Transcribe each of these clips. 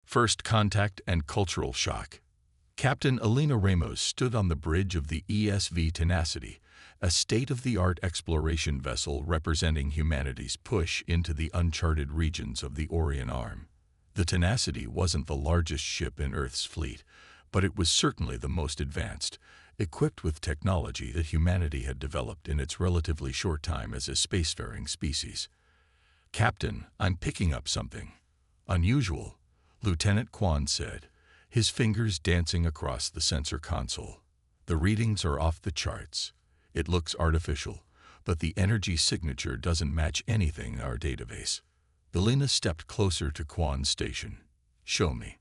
First contact and cultural shock. Captain Elena Ramos stood on the bridge of the HFY Tenacity, a state-of-the-art exploration vessel representing humanity's push into the uncharted regions of the Orion Arm. The Tenacity wasn't the largest ship in Earth's fleet, but it was certainly the most advanced, equipped with technology that humanity had developed in its relatively short time as a spacefaring species. "Captain, I'm picking up something unusual," Lieutenant Kwan said, his fingers dancing across the sensor console. "The readings are off the charts. It looks artificial, but the energy signature doesn't match anything in our database." Elena stepped closer to Kwan's station. "Show me."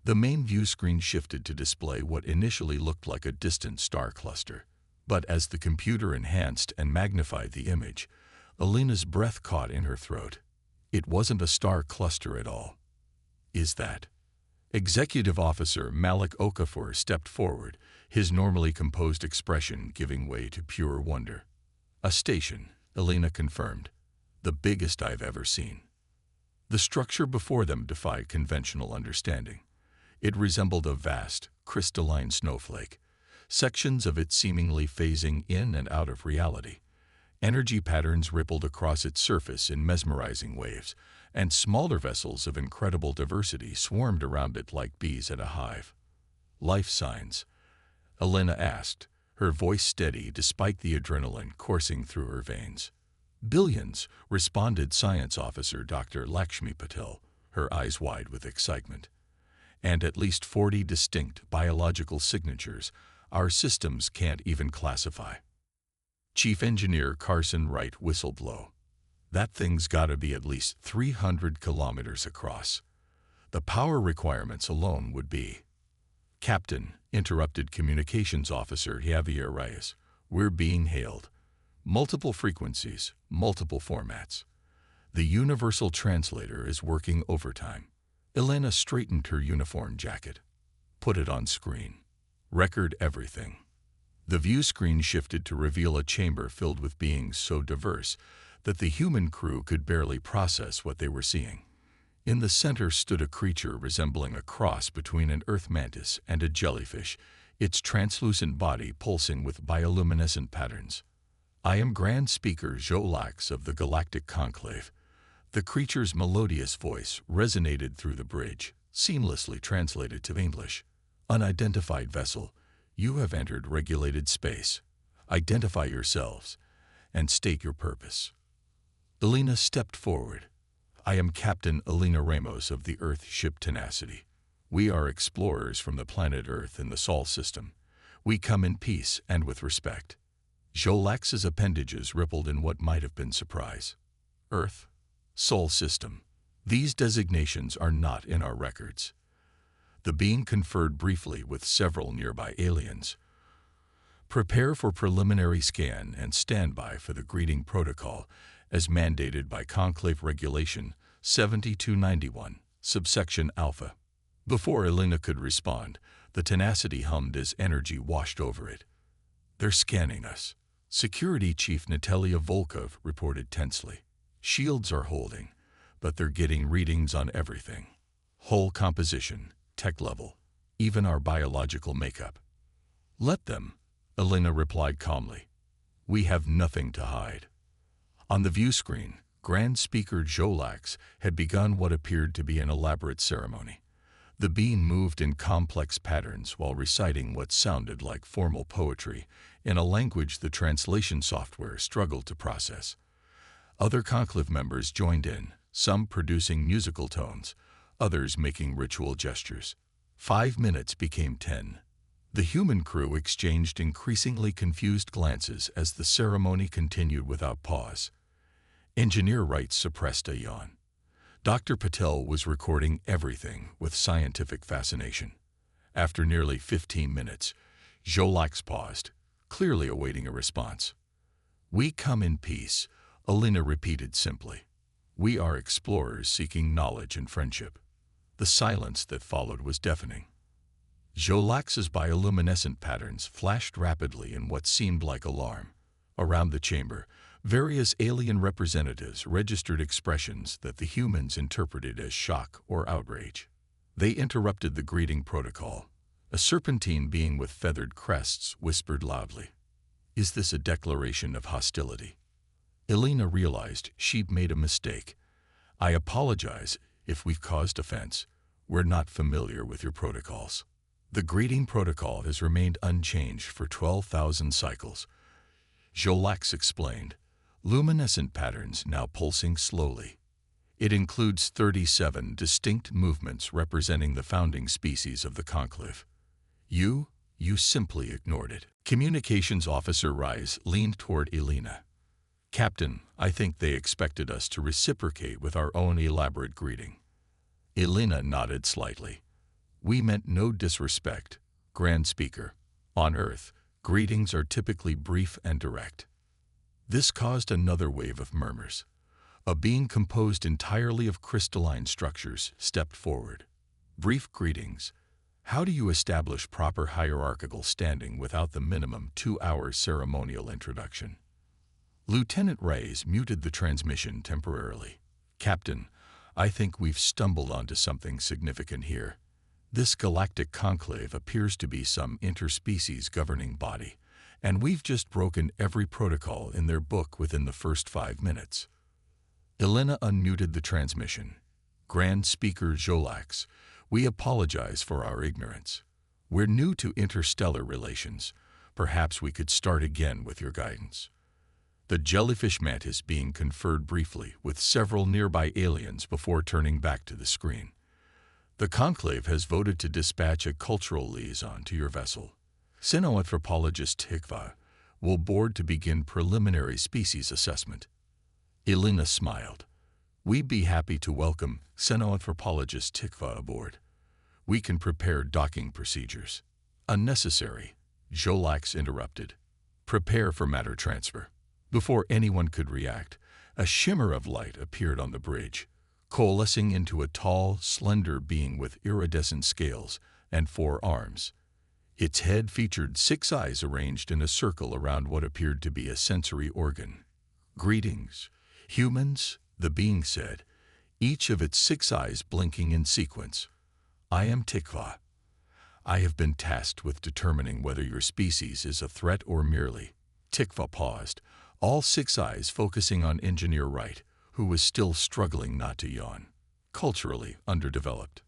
The main view screen shifted to display what initially looked like a distant star cluster. But as the computer enhanced and magnified the image, Elena's breath caught in her throat. It wasn't a star cluster at all. "Is that?" Executive Officer Malik Okafor stepped forward, his normally composed expression giving way to pure wonder. "A station," Elena confirmed. "The biggest I've ever seen." The structure before them defied conventional understanding. It resembled a vast, crystalline snowflake, sections of it seemingly phasing in and out of reality. Energy patterns rippled across its surface in mesmerizing waves, and smaller vessels of incredible diversity swarmed around it like bees at a hive. "Life signs?" Elena asked, her voice steady despite the adrenaline coursing through her veins. "Billions," responded Science Officer Dr. Lakshmi Patel, her eyes wide with excitement. "And at least 40 distinct biological signatures our systems can't even classify." Chief Engineer Carson Wright whistled low. "That thing's gotta be at least 300 kilometers across. The power requirements alone would be—" "Captain," interrupted Communications Officer Javier Reyes, "we're being hailed. Multiple frequencies, multiple formats. The Universal Translator is working overtime." Elena straightened her uniform jacket. "Put it on screen. Record everything." The view screen shifted to reveal a chamber filled with beings so diverse that the human crew could barely process what they were seeing. In the center stood a creature resembling a cross between an earth mantis and a jellyfish, its translucent body pulsing with bioluminescent patterns. "I am Grand Speaker Jolax of the Galactic Conclave." The creature's melodious voice resonated through the bridge, seamlessly translated to English. "Unidentified vessel, you have entered regulated space. Identify yourselves and state your purpose." Elena stepped forward. "I am Captain Elena Ramos of the Earth ship Tenacity. We are explorers from the planet Earth in the Sol system. We come in peace and with respect." Jolax's appendages rippled in what might have been surprise. "Earth? Sol system. These designations are not in our records." The being conferred briefly with several nearby aliens. "Prepare for preliminary scan and stand by for the greeting protocol as mandated by Conclave Regulation 7291, subsection Alpha." Before Elena could respond, the Tenacity hummed as energy washed over it. "They're scanning us," Security Chief Natalia Volkov reported tensely. "Shields are holding, but they're getting readings on everything. Whole composition, tech level, even our biological makeup." "Let them," Elena replied calmly. "We have nothing to hide." On the view screen, Grand Speaker Jolax had begun what appeared to be an elaborate ceremony. The being moved in complex patterns while reciting what sounded like formal poetry in a language the translation software struggled to process. Other conclave members joined in, some producing musical tones, others making ritual gestures. 5 minutes became 10. The human crew exchanged increasingly confused glances as the ceremony continued without pause. Engineer Wright suppressed a yawn. Dr. Patel was recording everything with scientific fascination. After nearly 15 minutes, Jolax paused, clearly awaiting a response. "We come in peace," Elena repeated simply. "We are explorers seeking knowledge and friendship." The silence that followed was deafening. Jolax's bioluminescent patterns flashed rapidly in what seemed like alarm. Around the chamber, various alien representatives registered expressions that the humans interpreted as shock or outrage. They interrupted the greeting protocol. A serpentine being with feathered crests whispered loudly, "Is this a declaration of hostility?" Elena realized she'd made a mistake. "I apologize if we've caused offense. We're not familiar with your protocols." The greeting protocol has remained unchanged for 12,000 cycles. Jolax explained, luminescent patterns now pulsing slowly. It includes 37 distinct movements representing the founding species of the Conclave. You simply ignored it. Communications Officer Rise leaned toward Elena. "Captain, I think they expected us to reciprocate with our own elaborate greeting." Elena nodded slightly. "We meant no disrespect, Grand Speaker. On Earth, greetings are typically brief and direct." This caused another wave of murmurs. A being composed entirely of crystalline structures stepped forward. "Brief greetings. How do you establish proper hierarchical standing without the minimum 2-hour ceremonial introduction?" Lieutenant Reyes muted the transmission temporarily. "Captain, I think we've stumbled onto something significant here. This galactic conclave appears to be some interspecies governing body, and we've just broken every protocol in their book within the first 5 minutes." Elena unmuted the transmission. "Grand Speaker Jolax, we apologize for our ignorance. We're new to interstellar relations. Perhaps we could start again with your guidance." The jellyfish mantis being conferred briefly with several nearby aliens before turning back to the screen. "The Conclave has voted to dispatch a cultural liaison to your vessel. Xenoanthropologist HFY will board to begin preliminary species assessment." Elena smiled. "We'd be happy to welcome Xenoanthropologist HFY aboard. We can prepare docking procedures." "Unnecessary," Jolax interrupted. "Prepare for matter transfer." Before anyone could react, a shimmer of light appeared on the bridge, coalescing into a tall, slender being with iridescent scales and 4 arms. Its head featured 6 eyes arranged in a circle around what appeared to be a sensory organ. "Greetings, humans," the being said, each of its 6 eyes blinking in sequence. "I am HFY. I have been tasked with determining whether your species is a threat or merely." HFY paused, all 6 eyes focusing on Engineer Wright, who was still struggling not to yawn. "Culturally underdeveloped."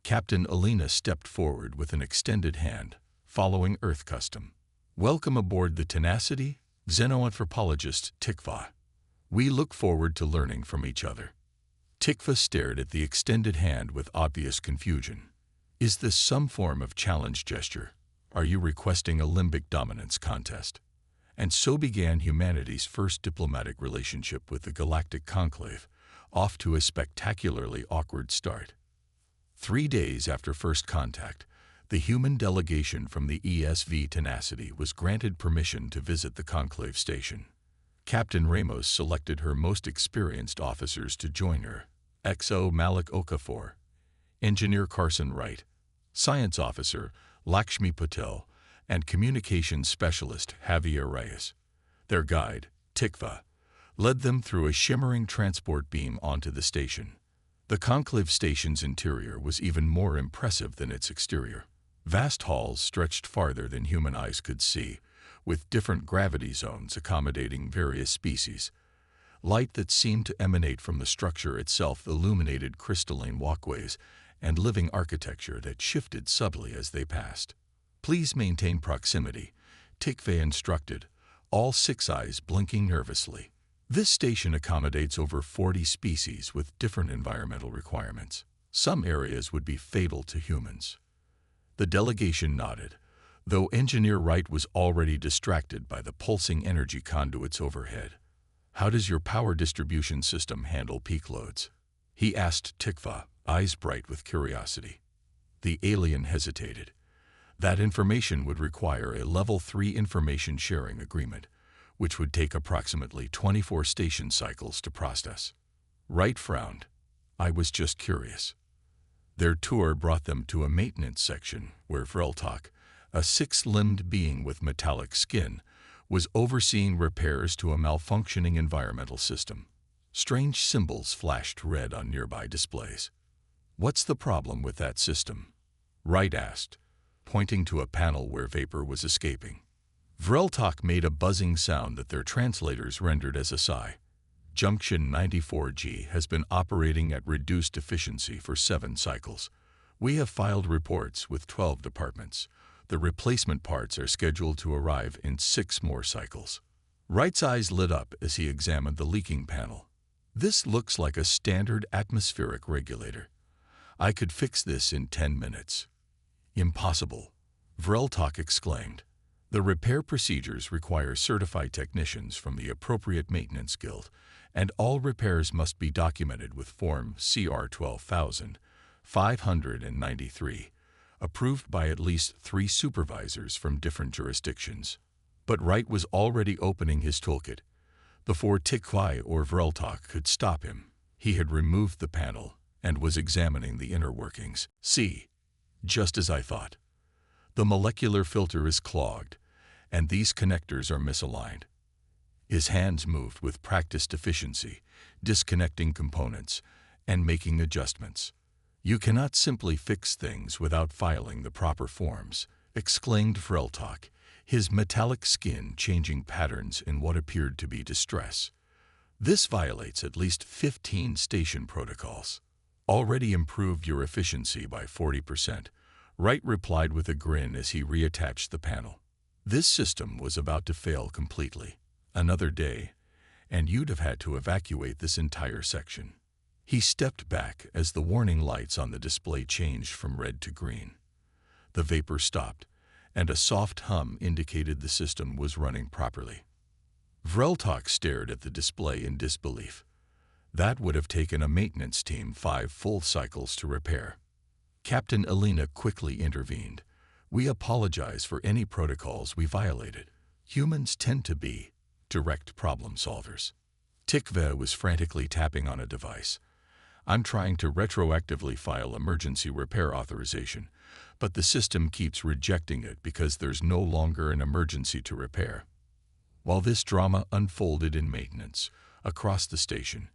Captain Elena stepped forward with an extended hand, following Earth custom. "Welcome aboard the Tenacity, Xenoanthropologist HFY. We look forward to learning from each other." HFY stared at the extended hand with obvious confusion. "Is this some form of challenge gesture? Are you requesting a limbic dominance contest?" And so began humanity's first diplomatic relationship with the Galactic Conclave, off to a spectacularly awkward start. 3 days after first contact, the human delegation from the ESV Tenacity was granted permission to visit the Conclave station. Captain Ramos selected her most experienced officers to join her: XO Malik Okafor, Engineer Carson Wright, Science Officer Lakshmi Patel, and Communications Specialist Javier Reyes. Their guide, HFY, led them through a shimmering transport beam onto the station. The Conclave station's interior was even more impressive than its exterior. Vast halls stretched farther than human eyes could see, with different gravity zones accommodating various species. Light that seemed to emanate from the structure itself illuminated crystalline walkways and living architecture that shifted subtly as they passed. "Please maintain proximity," HFY instructed, all 6 eyes blinking nervously. This station accommodates over 40 species with different environmental requirements. Some areas would be fatal to humans. The delegation nodded, though Engineer Wright was already distracted by the pulsing energy conduits overhead. "How does your power distribution system handle peak loads?" he asked HFY, eyes bright with curiosity. The alien hesitated. That information would require a Level 3 information sharing agreement, which would take approximately 24 station cycles to process. Wright frowned. "I was just curious." Their tour brought them to a maintenance section where Vreltok, a 6-limbed being with metallic skin, was overseeing repairs to a malfunctioning environmental system. Strange symbols flashed red on nearby displays. "What's the problem with that system?" Wright asked, pointing to a panel where vapor was escaping. Vreltok made a buzzing sound that their translators rendered as a sigh. Junction 94G has been operating at reduced efficiency for 7 cycles. We have filed reports with 12 departments. The replacement parts are scheduled to arrive in 6 more cycles. Wright's eyes lit up as he examined the leaking panel. "This looks like a standard atmospheric regulator. I could fix this in 10 minutes. "Impossible," Vreltok exclaimed. "The repair procedures require certified technicians from the appropriate maintenance guild, and all repairs must be documented with Form CR 12,593, approved by at least 3 supervisors from different jurisdictions." But Wright was already opening his toolkit. Before HFY or Vreltok could stop him, he had removed the panel and was examining the inner workings. "See, just as I thought. The molecular filter is clogged, and these connectors are misaligned." His hands moved with practiced efficiency, disconnecting components and making adjustments. "You cannot simply fix things without filing the proper forms," exclaimed Vreltok, his metallic skin changing patterns in what appeared to be distress. "This violates at least 15 station protocols." "Already improved your efficiency by 40%, Wright replied with a grin as he reattached the panel. "This system was about to fail completely. Another day, and you'd have had to evacuate this entire section." He stepped back as the warning lights on the display changed from red to green. The vapor stopped, and a soft hum indicated the system was running properly. Vreltok stared at the display in disbelief. That would have taken a maintenance team 5 full cycles to repair. Captain Alina quickly intervened. "We apologize for any protocols we violated. Humans tend to be direct problem solvers." HFY was frantically tapping on a device. "I'm trying to retroactively file emergency repair authorization, but the system keeps rejecting it because there's no longer an emergency to repair." While this drama unfolded in maintenance, across the station,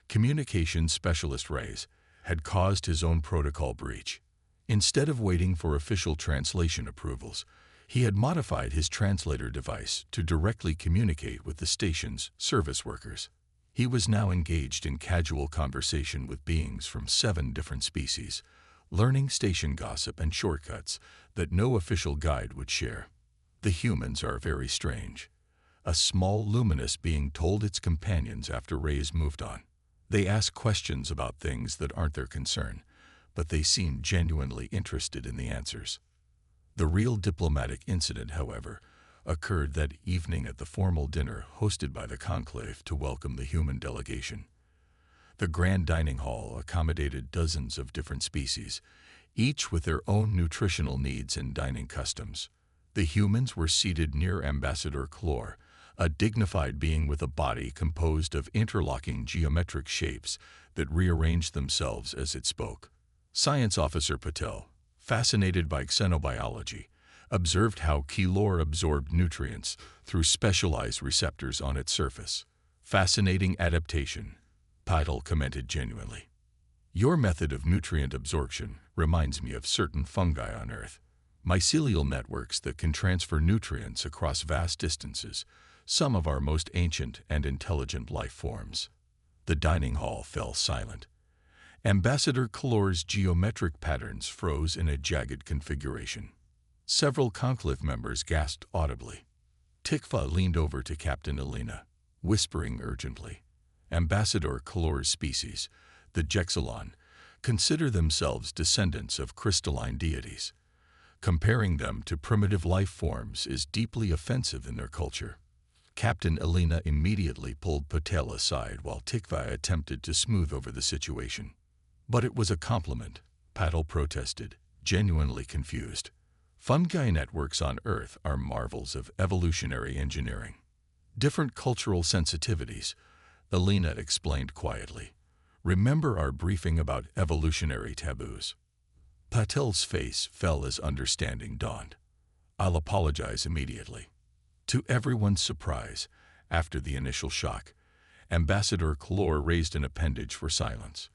communications specialist Reyes had caused his own protocol breach. Instead of waiting for official translation approvals, he had modified his translator device to directly communicate with the station's service workers. He was now engaged in casual conversation with beings from 7 different species, learning station gossip and shortcuts that no official guide would share. "The humans are very strange," a small luminous being told its companions after Reyes moved on. "They ask questions about things that aren't their concern, but they seem genuinely interested in the answers." The real diplomatic incident, however, occurred that evening at the formal dinner hosted by the Conclave to welcome the human delegation. The grand dining hall accommodated dozens of different species, each with their own nutritional needs and dining customs. The humans were seated near Ambassador Clore, a dignified being with a body composed of interlocking geometric shapes that rearranged themselves as it spoke. Science Officer Patel, fascinated by xenobiology, observed how Clore absorbed nutrients through specialized receptors on its surface. "Fascinating adaptation," Patel commented genuinely. "Your method of nutrient absorption reminds me of certain fungi on Earth. Mycelial networks that can transfer nutrients across vast distances, some of our most ancient and intelligent life forms." The dining hall fell silent. Ambassador Clore's geometric patterns froze in a jagged configuration. Several Conclave members gasped audibly. HFY leaned over to Captain Alina, whispering urgently, "Ambassador Clore's species, the Jexilon, consider themselves descendants of crystalline deities. Comparing them to primitive life forms is deeply offensive in their culture." Captain Alina immediately pulled Patel aside while HFY attempted to smooth over the situation. "But it was a compliment," Patel protested, genuinely confused. "Fungi networks on Earth are marvels of evolutionary engineering. Different cultural sensitivities," Alina explained quietly. "Remember our briefing about evolutionary taboos?" Patel's face fell as understanding dawned. "I'll apologize immediately." To everyone's surprise, after the initial shock, Ambassador Clore raised an appendage for silence.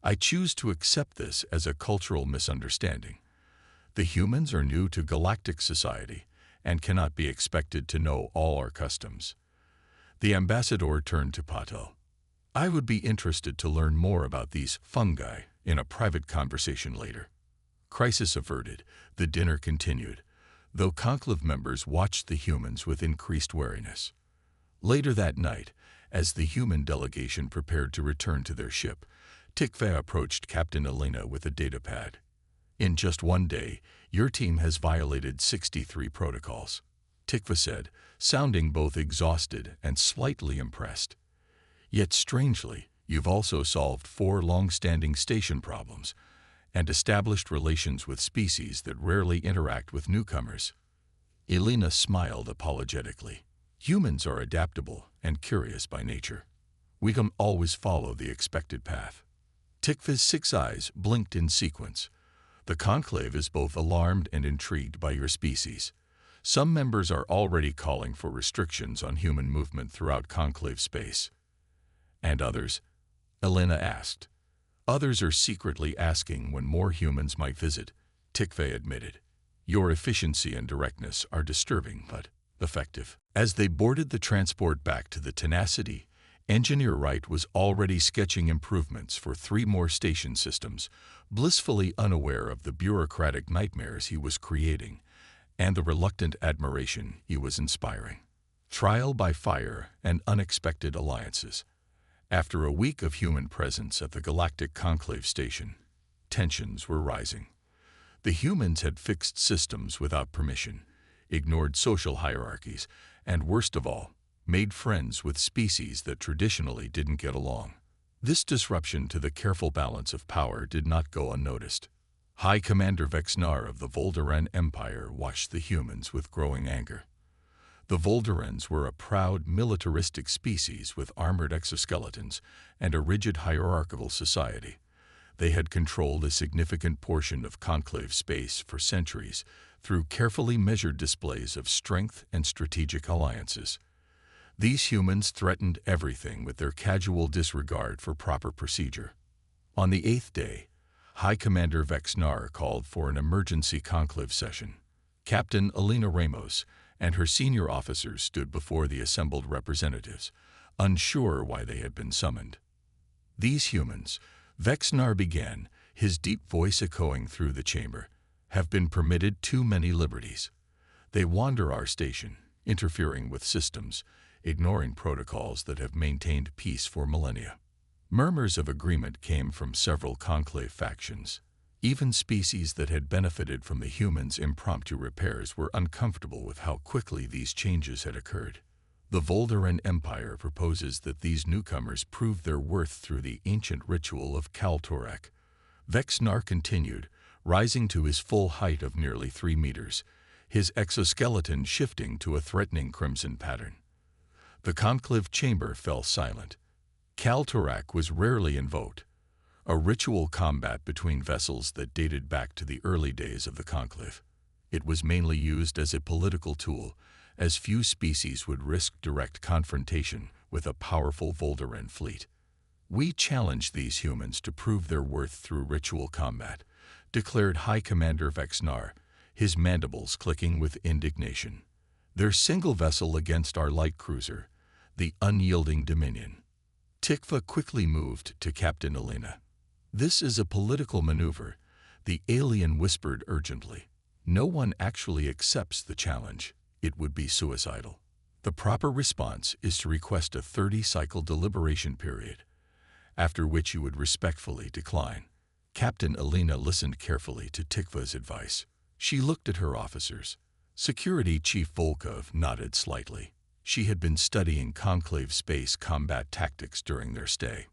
I choose to accept this as a cultural misunderstanding. The humans are new to galactic society and cannot be expected to know all our customs. The ambassador turned to Patel. I would be interested to learn more about these fungi in a private conversation later. Crisis averted, the dinner continued, though Conclave members watched the humans with increased wariness. Later that night, as the human delegation prepared to return to their ship, Tikva approached Captain Elena with a datapad. In just one day, your team has violated 63 protocols, Tikva said, sounding both exhausted and slightly impressed. Yet strangely, you've also solved 4 long-standing station problems and established relations with species that rarely interact with newcomers. Elena smiled apologetically. Humans are adaptable and curious by nature. We can always follow the expected path. Tikva's 6 eyes blinked in sequence. The Conclave is both alarmed and intrigued by your species. Some members are already calling for restrictions on human movement throughout Conclave space. And others? Elena asked. Others are secretly asking when more humans might visit, Tikva admitted. Your efficiency and directness are disturbing but effective. As they boarded the transport back to the Tenacity, Engineer Wright was already sketching improvements for 3 more station systems, blissfully unaware of the bureaucratic nightmares he was creating and the reluctant admiration he was inspiring. Trial by fire and unexpected alliances. After a week of human presence at the Galactic Conclave station, tensions were rising. The humans had fixed systems without permission, ignored social hierarchies, and worst of all, made friends with species that traditionally didn't get along. This disruption to the careful balance of power did not go unnoticed. High Commander Vexnar of the Volduran Empire watched the humans with growing anger. The Voldurans were a proud, militaristic species with armored exoskeletons and a rigid hierarchical society. They had controlled a significant portion of Conclave space for centuries through carefully measured displays of strength and strategic alliances. These humans threatened everything with their casual disregard for proper procedure. On the 8th day, High Commander Vexnar called for an emergency conclave session. Captain Elena Ramos and her senior officers stood before the assembled representatives, unsure why they had been summoned. These humans, Vexnar began, his deep voice echoing through the chamber, have been permitted too many liberties. They wander our station, interfering with systems, ignoring protocols that have maintained peace for millennia. Murmurs of agreement came from several Conclave factions. Even species that had benefited from the humans' impromptu repairs were uncomfortable with how quickly these changes had occurred. The Volduran Empire proposes that these newcomers prove their worth through the ancient ritual of Kaltorak. Vexnar continued, rising to his full height of nearly 3 meters, his exoskeleton shifting to a threatening crimson pattern. The conclave chamber fell silent. Kaltorak was rarely invoked, a ritual combat between vessels that dated back to the early days of the conclave. It was mainly used as a political tool, as few species would risk direct confrontation with a powerful Volduran fleet. We challenge these humans to prove their worth through ritual combat, declared High Commander Vexnar, his mandibles clicking with indignation. Their single vessel against our light cruiser, the unyielding Dominion. Tikva quickly moved to Captain Elena. This is a political maneuver, the alien whispered urgently. No one actually accepts the challenge. It would be suicidal. The proper response is to request a 30-cycle deliberation period, after which you would respectfully decline. Captain Elena listened carefully to Tikva's advice. She looked at her officers. Security Chief Volkov nodded slightly. She had been studying Conclave space combat tactics during their stay.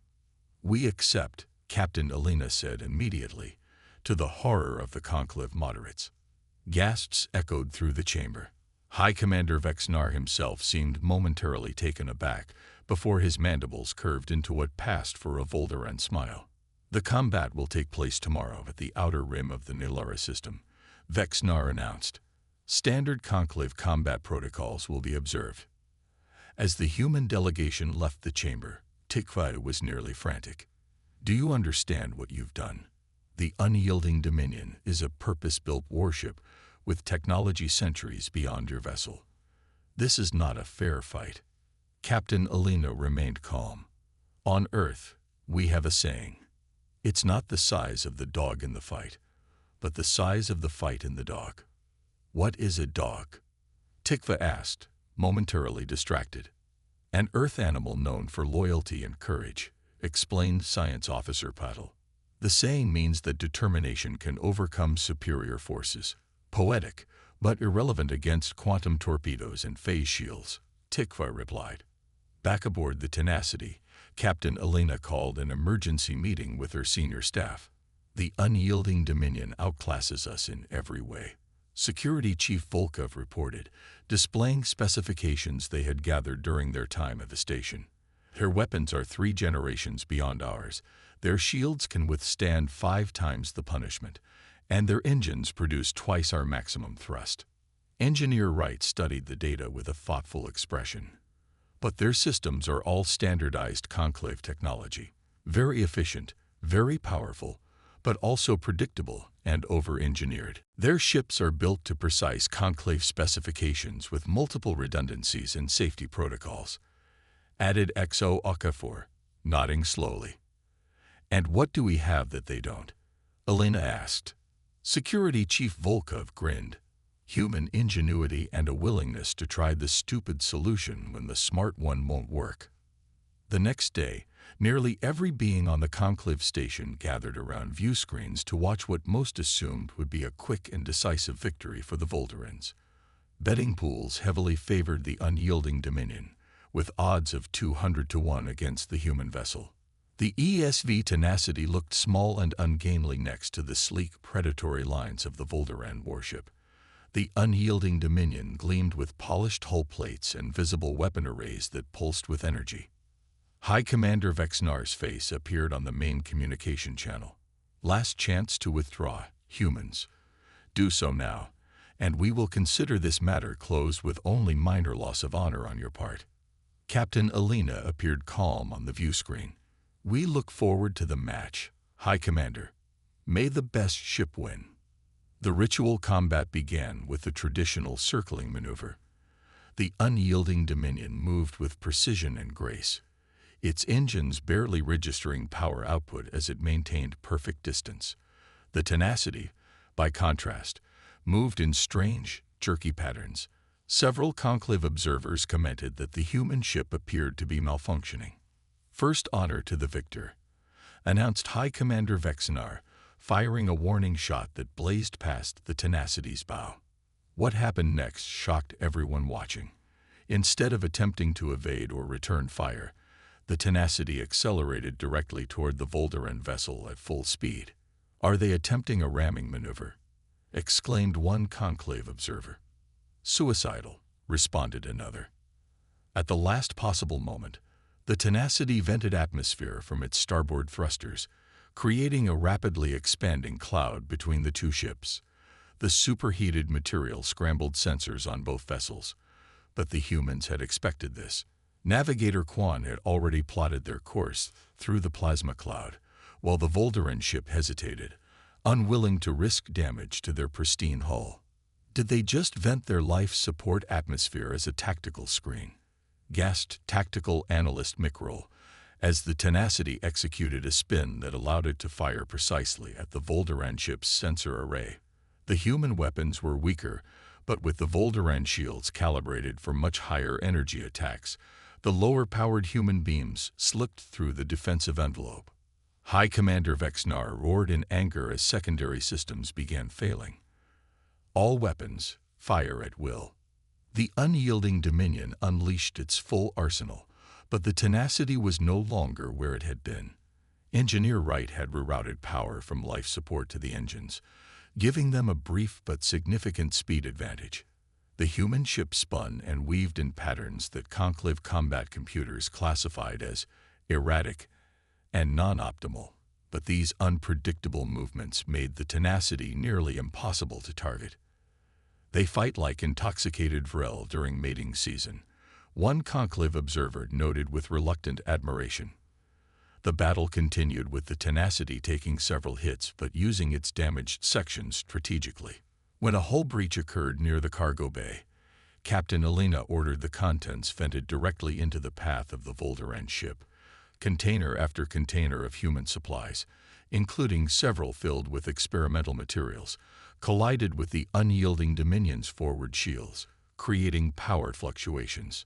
We accept, Captain Elena said immediately, to the horror of the Conclave moderates. Gasps echoed through the chamber. High Commander Vexnar himself seemed momentarily taken aback before his mandibles curved into what passed for a Volduran smile. The combat will take place tomorrow at the outer rim of the Nilara system, Vexnar announced. Standard Conclave combat protocols will be observed. As the human delegation left the chamber, Tikva was nearly frantic. Do you understand what you've done? The Unyielding Dominion is a purpose-built warship with technology centuries beyond your vessel. This is not a fair fight. Captain Alina remained calm. On Earth, we have a saying. It's not the size of the dog in the fight, but the size of the fight in the dog. What is a dog? Tikva asked, momentarily distracted. An Earth animal known for loyalty and courage, explained Science Officer Patel. The saying means that determination can overcome superior forces. Poetic, but irrelevant against quantum torpedoes and phase shields, Tikva replied. Back aboard the Tenacity, Captain Alina called an emergency meeting with her senior staff. The Unyielding Dominion outclasses us in every way, Security Chief Volkov reported, displaying specifications they had gathered during their time at the station. Their weapons are 3 generations beyond ours, their shields can withstand 5 times the punishment, and their engines produce twice our maximum thrust. Engineer Wright studied the data with a thoughtful expression. But their systems are all standardized Conclave technology, very efficient, very powerful, but also predictable and over-engineered. Their ships are built to precise Conclave specifications with multiple redundancies and safety protocols. Added XO Okafor, nodding slowly. And what do we have that they don't? Alina asked. Security Chief Volkov grinned. Human ingenuity and a willingness to try the stupid solution when the smart one won't work. The next day, nearly every being on the Conclave station gathered around view screens to watch what most assumed would be a quick and decisive victory for the Volderans. Betting pools heavily favored the Unyielding Dominion, with odds of 200 to 1 against the human vessel. The ESV Tenacity looked small and ungainly next to the sleek, predatory lines of the Volderan warship. The Unyielding Dominion gleamed with polished hull plates and visible weapon arrays that pulsed with energy. High Commander Vexnar's face appeared on the main communication channel. Last chance to withdraw, humans. Do so now, and we will consider this matter closed with only minor loss of honor on your part. Captain Alina appeared calm on the view screen. We look forward to the match, High Commander. May the best ship win. The ritual combat began with the traditional circling maneuver. The Unyielding Dominion moved with precision and grace, its engines barely registering power output as it maintained perfect distance. The Tenacity, by contrast, moved in strange, jerky patterns. Several Conclave observers commented that the human ship appeared to be malfunctioning. First honor to the victor, announced High Commander Vexnar, firing a warning shot that blazed past the Tenacity's bow. What happened next shocked everyone watching. Instead of attempting to evade or return fire, the Tenacity accelerated directly toward the Volderan vessel at full speed. Are they attempting a ramming maneuver? Exclaimed one Conclave observer. Suicidal, responded another. At the last possible moment, the Tenacity vented atmosphere from its starboard thrusters, creating a rapidly expanding cloud between the two ships. The superheated material scrambled sensors on both vessels, but the humans had expected this. Navigator Quan had already plotted their course through the plasma cloud, while the Volderan ship hesitated, unwilling to risk damage to their pristine hull. Did they just vent their life support atmosphere as a tactical screen? Gasped Tactical Analyst Mickrol, as the Tenacity executed a spin that allowed it to fire precisely at the Volderan ship's sensor array. The human weapons were weaker, but with the Volderan shields calibrated for much higher energy attacks, the lower-powered human beams slipped through the defensive envelope. High Commander Vexnar roared in anger as secondary systems began failing. All weapons, fire at will. The Unyielding Dominion unleashed its full arsenal, but the Tenacity was no longer where it had been. Engineer Wright had rerouted power from life support to the engines, giving them a brief but significant speed advantage. The human ship spun and weaved in patterns that Conclave combat computers classified as erratic and non-optimal, but these unpredictable movements made the Tenacity nearly impossible to target. They fight like intoxicated Vrel during mating season, one Conclave observer noted with reluctant admiration. The battle continued with the Tenacity taking several hits but using its damaged sections strategically. When a hull breach occurred near the cargo bay, Captain Alina ordered the contents vented directly into the path of the Volduran ship. Container after container of human supplies, including several filled with experimental materials, collided with the unyielding Dominion's forward shields, creating power fluctuations.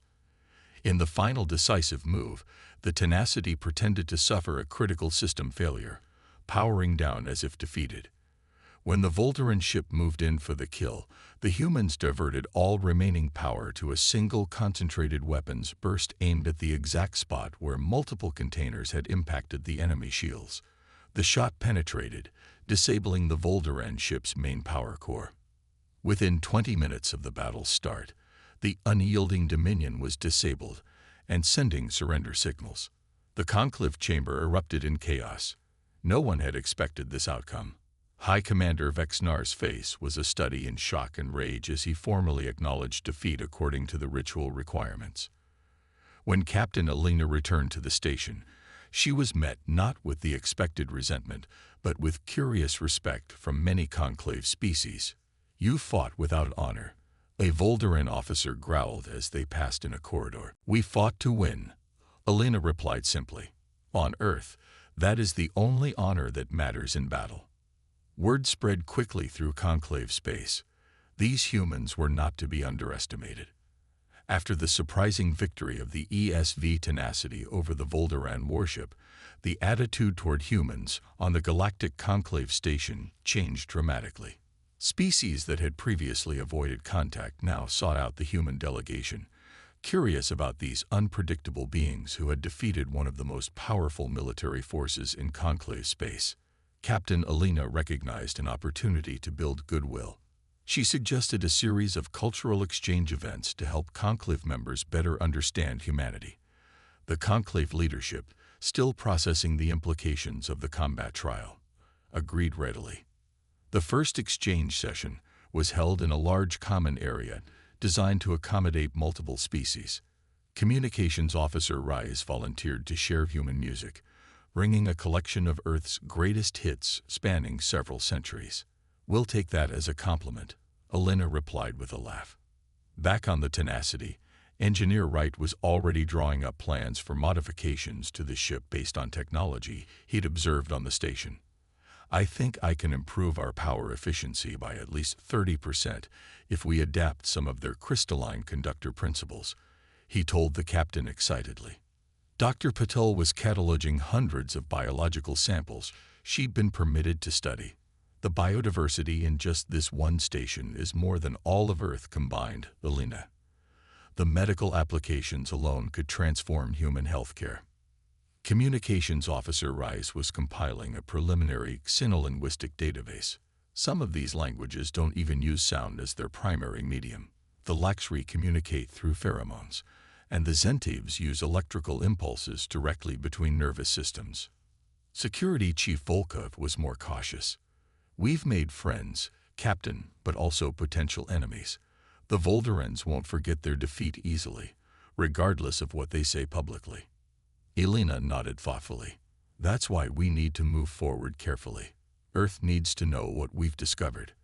In the final decisive move, the Tenacity pretended to suffer a critical system failure, powering down as if defeated. When the Volduran ship moved in for the kill, the humans diverted all remaining power to a single concentrated weapons burst aimed at the exact spot where multiple containers had impacted the enemy shields. The shot penetrated, disabling the Volduran ship's main power core. Within 20 minutes of the battle's start, the unyielding Dominion was disabled and sending surrender signals. The Conclave chamber erupted in chaos. No one had expected this outcome. High Commander Vexnar's face was a study in shock and rage as he formally acknowledged defeat according to the ritual requirements. When Captain Alina returned to the station, she was met not with the expected resentment, but with curious respect from many Conclave species. "You fought without honor," a Volduran officer growled as they passed in a corridor. "We fought to win," Alina replied simply. "On Earth, that is the only honor that matters in battle." Word spread quickly through Conclave space. These humans were not to be underestimated. After the surprising victory of the ESV Tenacity over the Volduran warship, the attitude toward humans on the Galactic Conclave station changed dramatically. Species that had previously avoided contact now sought out the human delegation, curious about these unpredictable beings who had defeated one of the most powerful military forces in Conclave space. Captain Alina recognized an opportunity to build goodwill. She suggested a series of cultural exchange events to help Conclave members better understand humanity. The Conclave leadership, still processing the implications of the combat trial, agreed readily. The first exchange session was held in a large common area designed to accommodate multiple species. Communications Officer Rise volunteered to share human music, bringing a collection of Earth's greatest hits spanning several centuries. "We'll take that as a compliment," Alina replied with a laugh. Back on the Tenacity, Engineer Wright was already drawing up plans for modifications to the ship based on technology he'd observed on the station. "I think I can improve our power efficiency by at least 30% if we adapt some of their crystalline conductor principles," he told the captain excitedly. Dr. Patel was cataloging hundreds of biological samples she'd been permitted to study. "The biodiversity in just this one station is more than all of Earth combined, Alina. The medical applications alone could transform human healthcare." Communications Officer Rice was compiling a preliminary xenolinguistic database. Some of these languages don't even use sound as their primary medium. The Laxri communicate through pheromones, and the Zentives use electrical impulses directly between nervous systems. Security Chief Volkov was more cautious. "We've made friends, Captain, but also potential enemies. The Voldurans won't forget their defeat easily, regardless of what they say publicly." Alina nodded thoughtfully. "That's why we need to move forward carefully. Earth needs to know what we've discovered,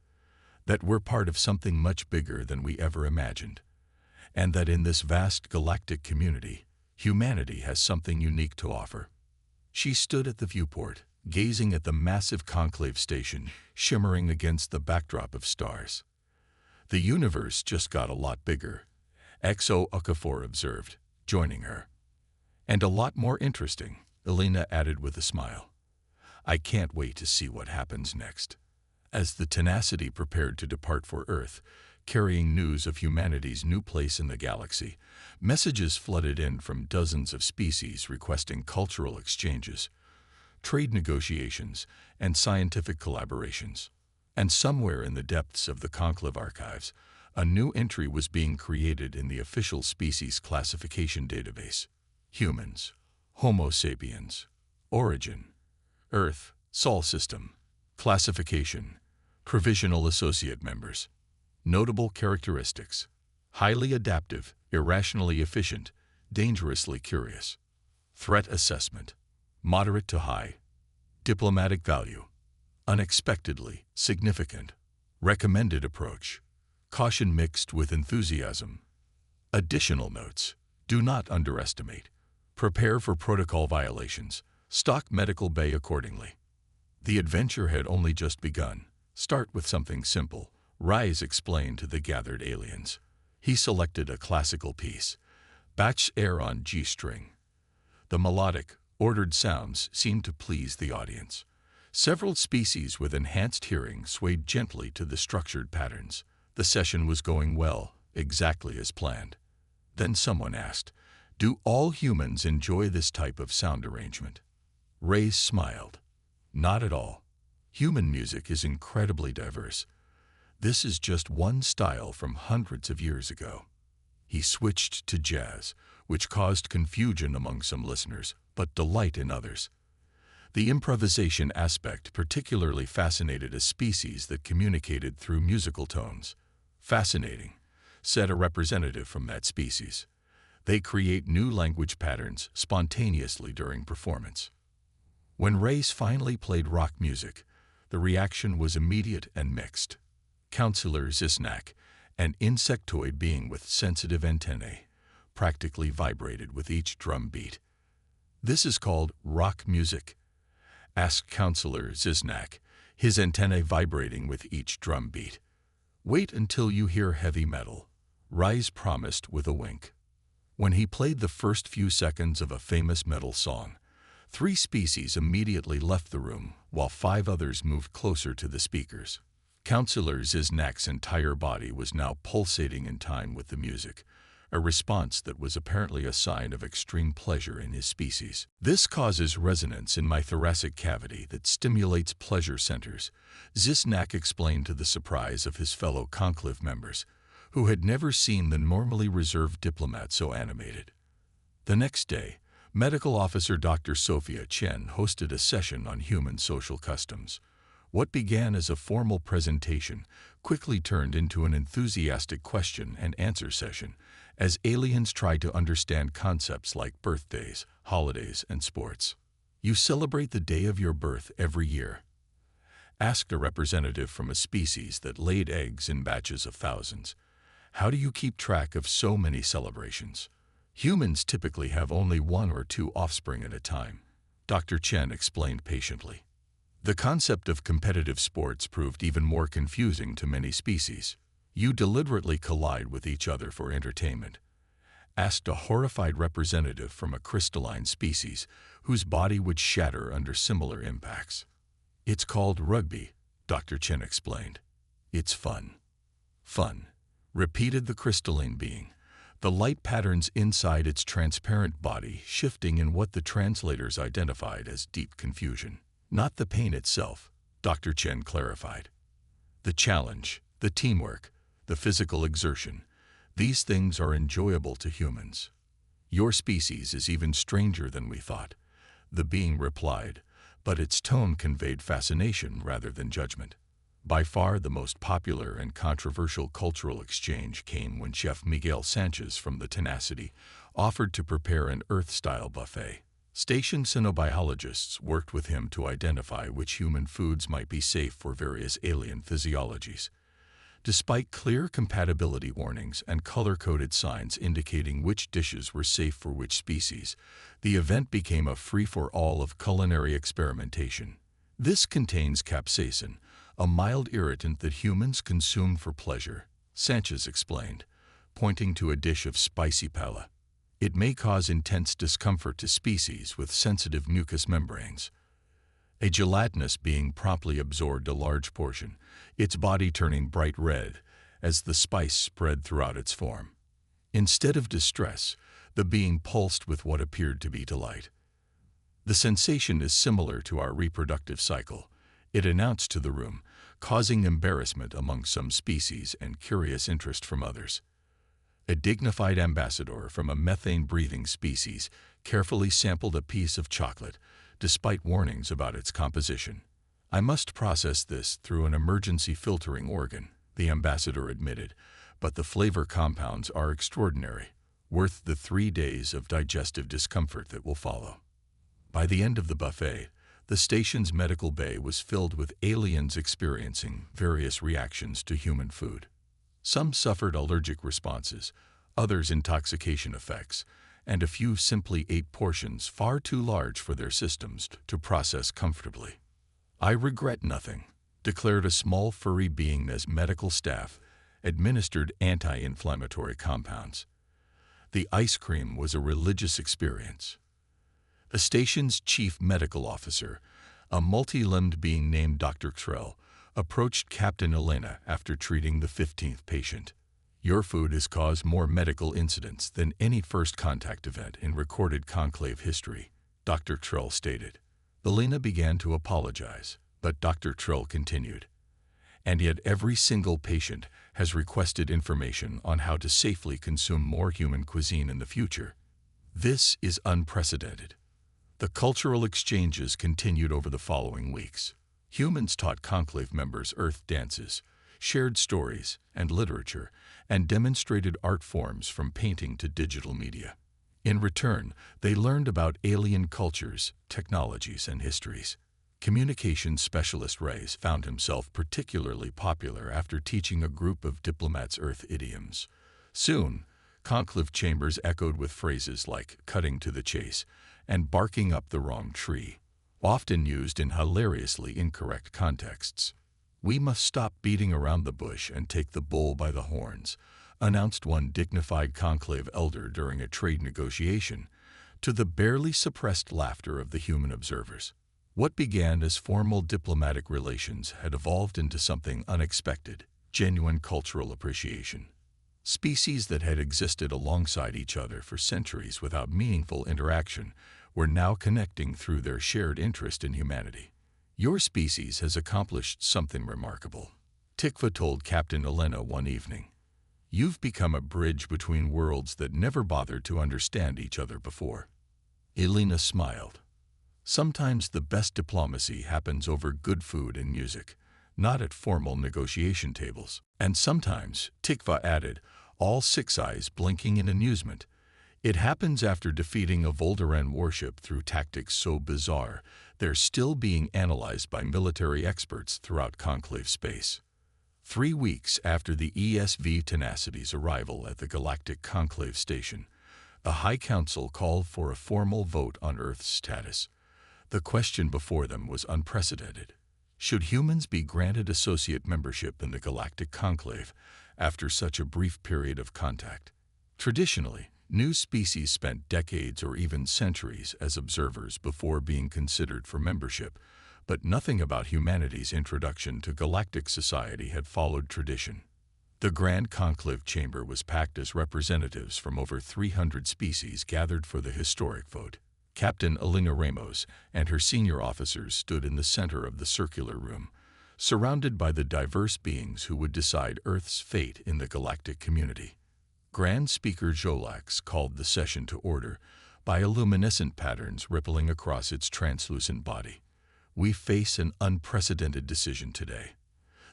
that we're part of something much bigger than we ever imagined, and that in this vast galactic community, humanity has something unique to offer." She stood at the viewport, gazing at the massive Conclave station shimmering against the backdrop of stars. "The universe just got a lot bigger," XO Okafor observed, joining her. "And a lot more interesting," Alina added with a smile. "I can't wait to see what happens next." As the Tenacity prepared to depart for Earth, carrying news of humanity's new place in the galaxy, messages flooded in from dozens of species requesting cultural exchanges, trade negotiations, and scientific collaborations. And somewhere in the depths of the Conclave archives, a new entry was being created in the official species classification database. Humans, Homo sapiens, origin, Earth, Sol system, classification, provisional associate members. Notable characteristics: highly adaptive, irrationally efficient, dangerously curious. Threat assessment: moderate to high. Diplomatic value, unexpectedly significant. Recommended approach, caution mixed with enthusiasm. Additional notes, do not underestimate. Prepare for protocol violations. Stock medical bay accordingly. The adventure had only just begun. Start with something simple, Rise explained to the gathered aliens. He selected a classical piece, Bach's Air on G-string. The melodic, ordered sounds seemed to please the audience. Several species with enhanced hearing swayed gently to the structured patterns. The session was going well, exactly as planned. Then someone asked, "Do all humans enjoy this type of sound arrangement?" Ray smiled. "Not at all. Human music is incredibly diverse. This is just one style from hundreds of years ago." He switched to jazz, which caused confusion among some listeners, but delight in others. The improvisation aspect particularly fascinated a species that communicated through musical tones. "Fascinating," said a representative from that species. "They create new language patterns spontaneously during performance." When Race finally played rock music, the reaction was immediate and mixed. Counselor Zisnak, an insectoid being with sensitive antennae, practically vibrated with each drum beat. "This is called rock music?" asked Counselor Zisnak, his antennae vibrating with each drum beat. "Wait until you hear heavy metal," Rise promised with a wink. When he played the first few seconds of a famous metal song, 3 species immediately left the room, while 5 others moved closer to the speakers. Counselor Zisnak's entire body was now pulsating in time with the music, a response that was apparently a sign of extreme pleasure in his species. "This causes resonance in my thoracic cavity that stimulates pleasure centers," Zisnak explained to the surprise of his fellow Conclave members, who had never seen the normally reserved diplomat so animated. The next day, Medical Officer Dr. Sophia Chen hosted a session on human social customs. What began as a formal presentation quickly turned into an enthusiastic question-and-answer session as aliens tried to understand concepts like birthdays, holidays, and sports. "You celebrate the day of your birth every year?" asked a representative from a species that laid eggs in batches of thousands. "How do you keep track of so many celebrations?" "Humans typically have only 1 or 2 offspring at a time," Dr. Chen explained patiently. The concept of competitive sports proved even more confusing to many species. "You deliberately collide with each other for entertainment?" asked a horrified representative from a crystalline species whose body would shatter under similar impacts. "It's called rugby," Dr. Chen explained. "It's fun." "Fun," repeated the crystalline being, the light patterns inside its transparent body shifting in what the translators identified as deep confusion. "Not the pain itself," Dr. Chen clarified. "The challenge, the teamwork, the physical exertion, these things are enjoyable to humans." "Your species is even stranger than we thought," the being replied, but its tone conveyed fascination rather than judgment. By far the most popular and controversial cultural exchange came when Chef Miguel Sanchez from the Tenacity offered to prepare an Earth-style buffet. Station xenobiologists worked with him to identify which human foods might be safe for various alien physiologies. Despite clear compatibility warnings and color-coded signs indicating which dishes were safe for which species, the event became a free-for-all of culinary experimentation. "This contains capsaicin, a mild irritant that humans consume for pleasure," Sanchez explained, pointing to a dish of spicy pala. "It may cause intense discomfort to species with sensitive mucous membranes." A gelatinous being promptly absorbed a large portion, its body turning bright red as the spice spread throughout its form. Instead of distress, the being pulsed with what appeared to be delight. "The sensation is similar to our reproductive cycle," it announced to the room, causing embarrassment among some species and curious interest from others. A dignified ambassador from a methane-breathing species carefully sampled a piece of chocolate, despite warnings about its composition. "I must process this through an emergency filtering organ," the ambassador admitted, "but the flavor compounds are extraordinary, worth the 3 days of digestive discomfort that will follow." By the end of the buffet, the station's medical bay was filled with aliens experiencing various reactions to human food. Some suffered allergic responses, others intoxication effects, and a few simply ate portions far too large for their systems to process comfortably. "I regret nothing," declared a small furry being as medical staff administered anti-inflammatory compounds. The ice cream was a religious experience. The station's chief medical officer, a multi-limbed being named Dr. Trell, approached Captain Elena after treating the 15th patient. "Your food has caused more medical incidents than any first contact event in recorded Conclave history," Dr. Trell stated. Elena began to apologize, but Dr. Trell continued. "And yet every single patient has requested information on how to safely consume more human cuisine in the future. This is unprecedented." The cultural exchanges continued over the following weeks. Humans taught Conclave members Earth dances, shared stories and literature, and demonstrated art forms from painting to digital media. In return, they learned about alien cultures, technologies, and histories. Communications specialist Reyes found himself particularly popular after teaching a group of diplomats Earth idioms. Soon, conclave chambers echoed with phrases like "cutting to the chase" and "barking up the wrong tree," often used in hilariously incorrect contexts. "We must stop beating around the bush and take the bull by the horns," announced one dignified conclave elder during a trade negotiation, to the barely suppressed laughter of the human observers. What began as formal diplomatic relations had evolved into something unexpected: genuine cultural appreciation. Species that had existed alongside each other for centuries without meaningful interaction were now connecting through their shared interest in humanity. "Your species has accomplished something remarkable," Tikva told Captain Elena one evening. "You've become a bridge between worlds that never bothered to understand each other before." Elena smiled. "Sometimes the best diplomacy happens over good food and music, not at formal negotiation tables." "And sometimes," Tikva added, all six eyes blinking in amusement, "it happens after defeating a Volderan warship through tactics so bizarre they're still being analyzed by military experts throughout Conclave space." 3 weeks after the ESV Tenacity's arrival at the Galactic Conclave Station, the High Council called for a formal vote on Earth's status. The question before them was unprecedented. Should humans be granted associate membership in the Galactic Conclave after such a brief period of contact? Traditionally, new species spent decades or even centuries as observers before being considered for membership, but nothing about humanity's introduction to galactic society had followed tradition. The Grand Conclave Chamber was packed as representatives from over 300 species gathered for the historic vote. Captain Elena Ramos and her senior officers stood in the center of the circular room, surrounded by the diverse beings who would decide Earth's fate in the galactic community. Grand Speaker Jolax called the session to order, bioluminescent patterns rippling across its translucent body. "We face an unprecedented decision today.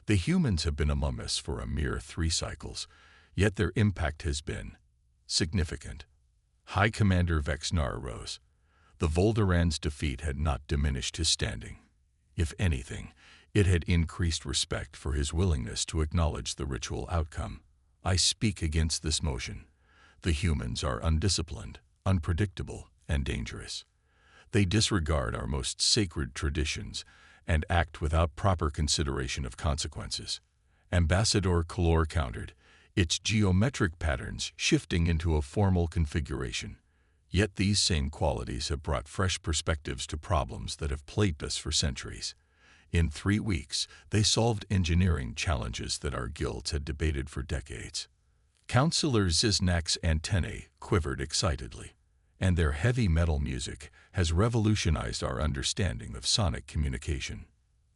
The humans have been among us for a mere 3 cycles, yet their impact has been significant." High Commander Vexnar rose. The Volderan's defeat had not diminished his standing. If anything, it had increased respect for his willingness to acknowledge the ritual outcome. "I speak against this motion. The humans are undisciplined, unpredictable, and dangerous. They disregard our most sacred traditions and act without proper consideration of consequences." Ambassador Kalor countered, its geometric patterns shifting into a formal configuration. Yet these same qualities have brought fresh perspectives to problems that have plagued us for centuries. In 3 weeks, they solved engineering challenges that our guilds had debated for decades. Councillor Ziznak's antennae quivered excitedly, and their heavy metal music has revolutionized our understanding of sonic communication.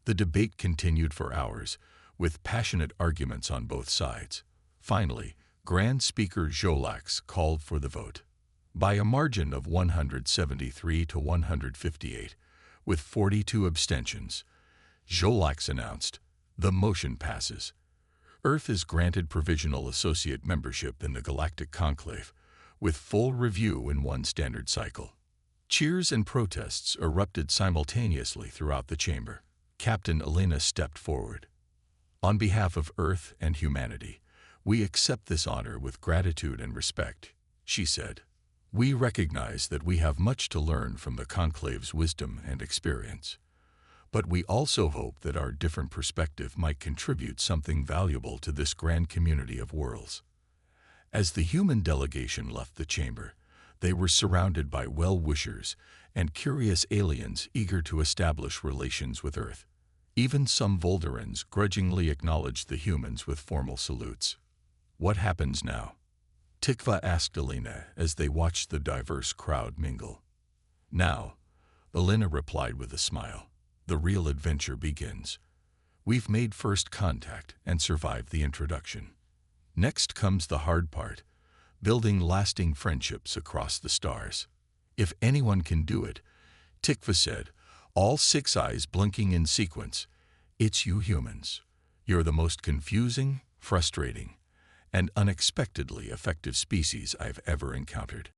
The debate continued for hours, with passionate arguments on both sides. Finally, Grand Speaker Jolax called for the vote. By a margin of 173 to 158, with 42 abstentions, Jolax announced, "The motion passes. Earth is granted provisional associate membership in the Galactic Conclave, with full review in 1 standard cycle." Cheers and protests erupted simultaneously throughout the chamber. Captain Alina stepped forward. On behalf of Earth and humanity, we accept this honor with gratitude and respect, she said. We recognize that we have much to learn from the Conclave's wisdom and experience. But we also hope that our different perspective might contribute something valuable to this grand community of worlds. As the human delegation left the chamber, they were surrounded by well-wishers and curious aliens eager to establish relations with Earth. Even some Volderans grudgingly acknowledged the humans with formal salutes. What happens now? Tikva asked Alina as they watched the diverse crowd mingle. Now, Alina replied with a smile, the real adventure begins. We've made first contact and survived the introduction. Next comes the hard part, building lasting friendships across the stars. If anyone can do it, Tikva said, all 6 eyes blinking in sequence, it's you humans. You're the most confusing, frustrating, and unexpectedly effective species I've ever encountered.